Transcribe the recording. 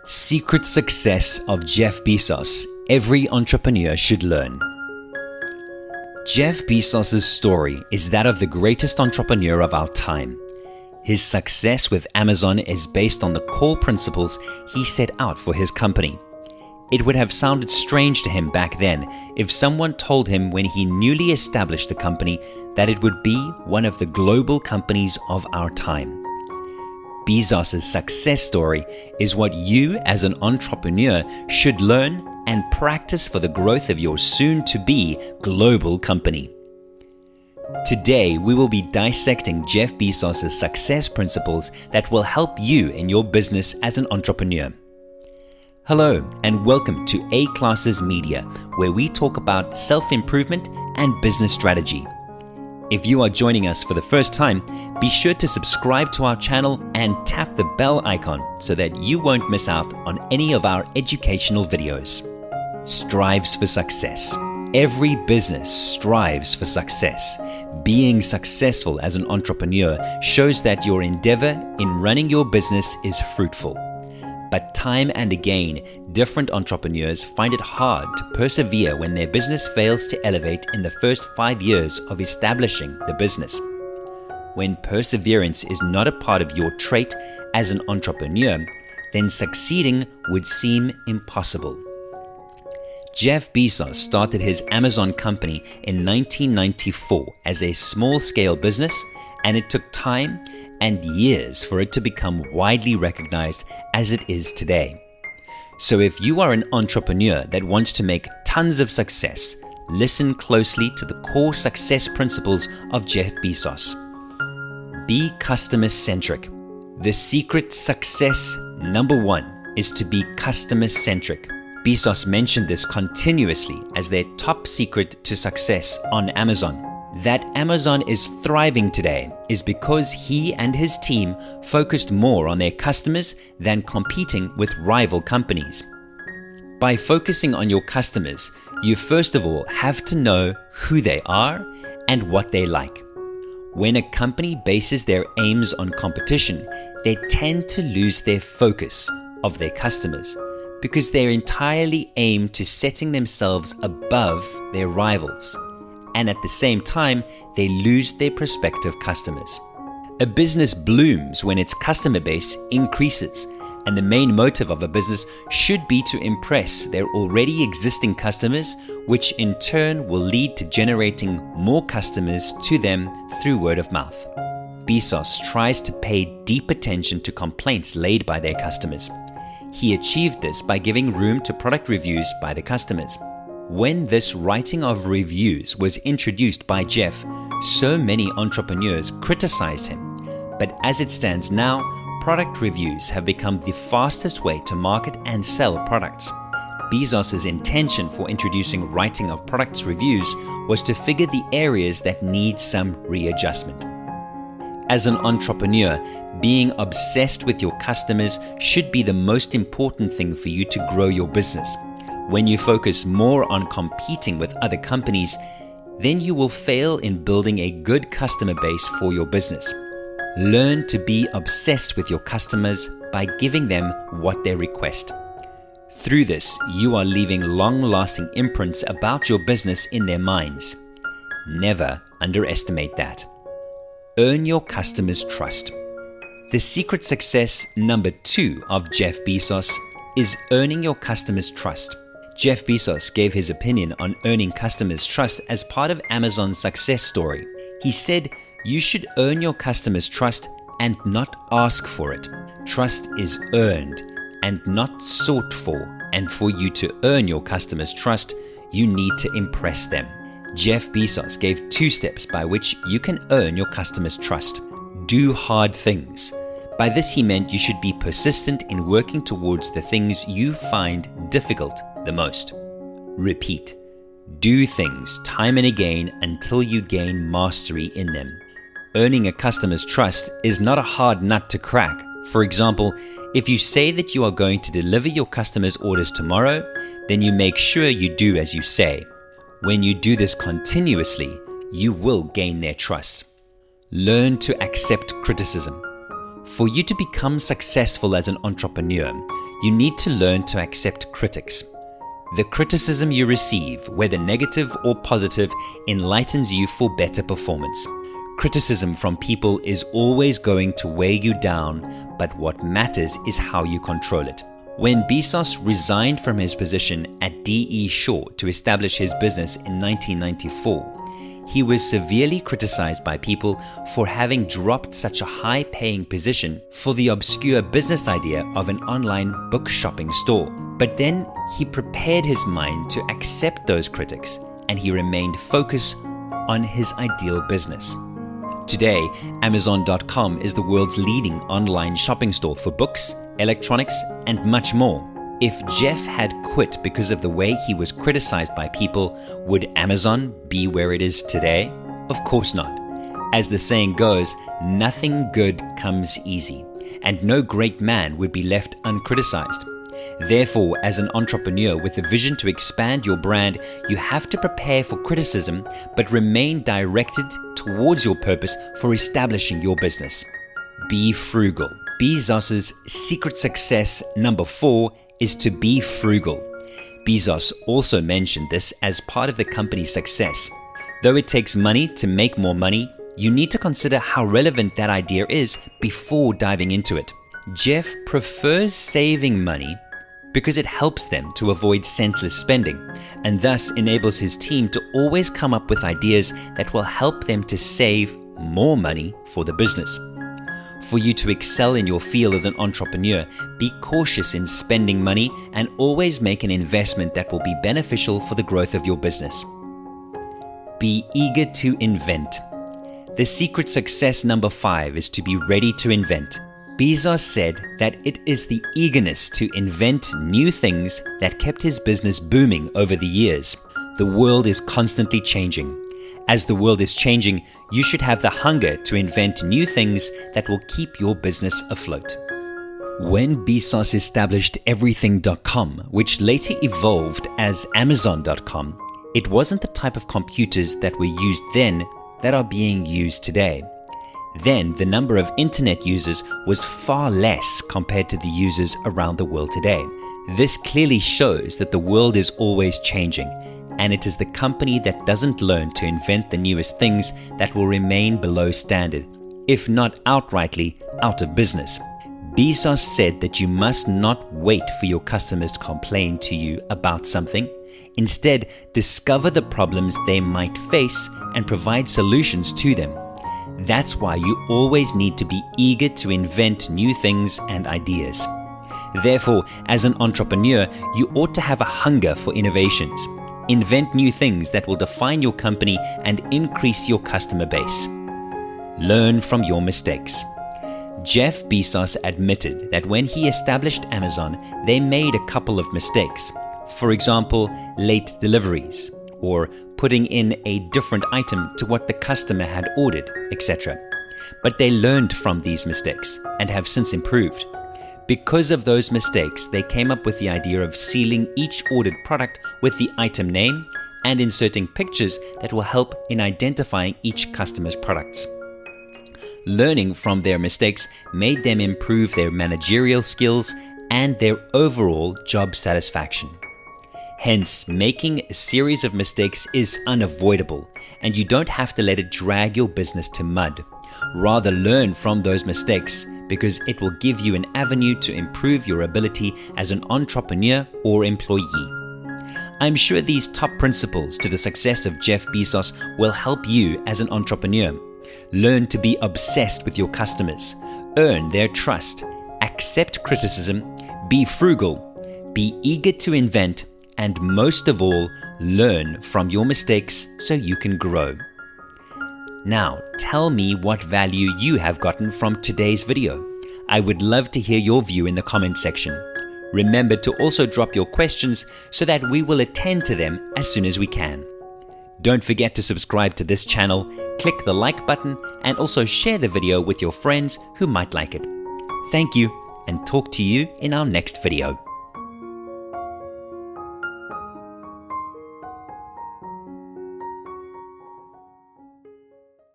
Secret success of Jeff Bezos. Every entrepreneur should learn. Jeff Bezos' story is that of the greatest entrepreneur of our time. His success with Amazon is based on the core principles he set out for his company. It would have sounded strange to him back then if someone told him when he newly established the company that it would be one of the global companies of our time. Bezos' success story is what you as an entrepreneur should learn and practice for the growth of your soon-to-be global company. Today, we will be dissecting Jeff Bezos' success principles that will help you in your business as an entrepreneur. Hello, and welcome to Aclasses Media, where we talk about self-improvement and business strategy. If you are joining us for the first time, be sure to subscribe to our channel and tap the bell icon so that you won't miss out on any of our educational videos. Strives for success. Every business strives for success. Being successful as an entrepreneur shows that your endeavor in running your business is fruitful. But time and again, different entrepreneurs find it hard to persevere when their business fails to elevate in the first 5 years of establishing the business. When perseverance is not a part of your trait as an entrepreneur, then succeeding would seem impossible. Jeff Bezos started his Amazon company in 1994 as a small-scale business, and it took time and years for it to become widely recognized as it is today. So if you are an entrepreneur that wants to make tons of success, listen closely to the core success principles of Jeff Bezos. Be customer-centric. The secret success number 1 is to be customer-centric. Bezos mentioned this continuously as their top secret to success on Amazon. That Amazon is thriving today is because he and his team focused more on their customers than competing with rival companies. By focusing on your customers, you first of all have to know who they are and what they like. When a company bases their aims on competition, they tend to lose their focus of their customers because they're entirely aimed to setting themselves above their rivals. And at the same time, they lose their prospective customers. A business blooms when its customer base increases, and the main motive of a business should be to impress their already existing customers, which in turn will lead to generating more customers to them through word of mouth. Bezos tries to pay deep attention to complaints laid by their customers. He achieved this by giving room to product reviews by the customers. When this writing of reviews was introduced by Jeff, so many entrepreneurs criticized him. But as it stands now, product reviews have become the fastest way to market and sell products. Bezos' intention for introducing writing of products reviews was to figure the areas that need some readjustment. As an entrepreneur, being obsessed with your customers should be the most important thing for you to grow your business. When you focus more on competing with other companies, then you will fail in building a good customer base for your business. Learn to be obsessed with your customers by giving them what they request. Through this, you are leaving long-lasting imprints about your business in their minds. Never underestimate that. Earn your customers' trust. The secret success number 2 of Jeff Bezos is earning your customers' trust. Jeff Bezos gave his opinion on earning customers' trust as part of Amazon's success story. He said, "You should earn your customers' trust and not ask for it. Trust is earned and not sought for, and for you to earn your customers' trust, you need to impress them." Jeff Bezos gave 2 steps by which you can earn your customers' trust. Do hard things. By this he meant you should be persistent in working towards the things you find difficult the most. Repeat. Do things time and again until you gain mastery in them. Earning a customer's trust is not a hard nut to crack. For example, if you say that you are going to deliver your customers' orders tomorrow, then you make sure you do as you say. When you do this continuously, you will gain their trust. Learn to accept criticism. For you to become successful as an entrepreneur, You need to learn to accept critics. The criticism you receive, whether negative or positive, enlightens you for better performance. Criticism from people is always going to weigh you down, but what matters is how you control it. When Bezos resigned from his position at D.E. Shaw to establish his business in 1994, he was severely criticized by people for having dropped such a high-paying position for the obscure business idea of an online book shopping store. But then he prepared his mind to accept those critics, and he remained focused on his ideal business. Today, Amazon.com is the world's leading online shopping store for books, electronics, and much more. If Jeff had quit because of the way he was criticized by people, would Amazon be where it is today? Of course not. As the saying goes, nothing good comes easy, and no great man would be left uncriticized. Therefore, as an entrepreneur with a vision to expand your brand, you have to prepare for criticism, but remain directed towards your purpose for establishing your business. Be frugal. Bezos's secret success number 4 is to be frugal. Bezos also mentioned this as part of the company's success. Though it takes money to make more money, you need to consider how relevant that idea is before diving into it. Jeff prefers saving money because it helps them to avoid senseless spending, and thus enables his team to always come up with ideas that will help them to save more money for the business. For you to excel in your field as an entrepreneur, be cautious in spending money and always make an investment that will be beneficial for the growth of your business. Be eager to invent. The secret success number 5 is to be ready to invent. Bezos said that it is the eagerness to invent new things that kept his business booming over the years. The world is constantly changing. As the world is changing, you should have the hunger to invent new things that will keep your business afloat. When Bezos established Everything.com, which later evolved as Amazon.com, it wasn't the type of computers that were used then that are being used today. Then, the number of internet users was far less compared to the users around the world today. This clearly shows that the world is always changing, and it is the company that doesn't learn to invent the newest things that will remain below standard, if not outrightly out of business. Bezos said that you must not wait for your customers to complain to you about something. Instead, discover the problems they might face and provide solutions to them. That's why you always need to be eager to invent new things and ideas. Therefore, as an entrepreneur, you ought to have a hunger for innovations. Invent new things that will define your company and increase your customer base. Learn from your mistakes. Jeff Bezos admitted that when he established Amazon, they made a couple of mistakes. For example, late deliveries, or putting in a different item to what the customer had ordered, etc. But they learned from these mistakes and have since improved. Because of those mistakes, they came up with the idea of sealing each ordered product with the item name and inserting pictures that will help in identifying each customer's products. Learning from their mistakes made them improve their managerial skills and their overall job satisfaction. Hence, making a series of mistakes is unavoidable, and you don't have to let it drag your business to mud. Rather, learn from those mistakes, because it will give you an avenue to improve your ability as an entrepreneur or employee. I'm sure these top principles to the success of Jeff Bezos will help you as an entrepreneur. Learn to be obsessed with your customers, earn their trust, accept criticism, be frugal, be eager to invent, and most of all, learn from your mistakes so you can grow. Now, tell me what value you have gotten from today's video. I would love to hear your view in the comment section. Remember to also drop your questions so that we will attend to them as soon as we can. Don't forget to subscribe to this channel, click the like button, and also share the video with your friends who might like it. Thank you, and talk to you in our next video.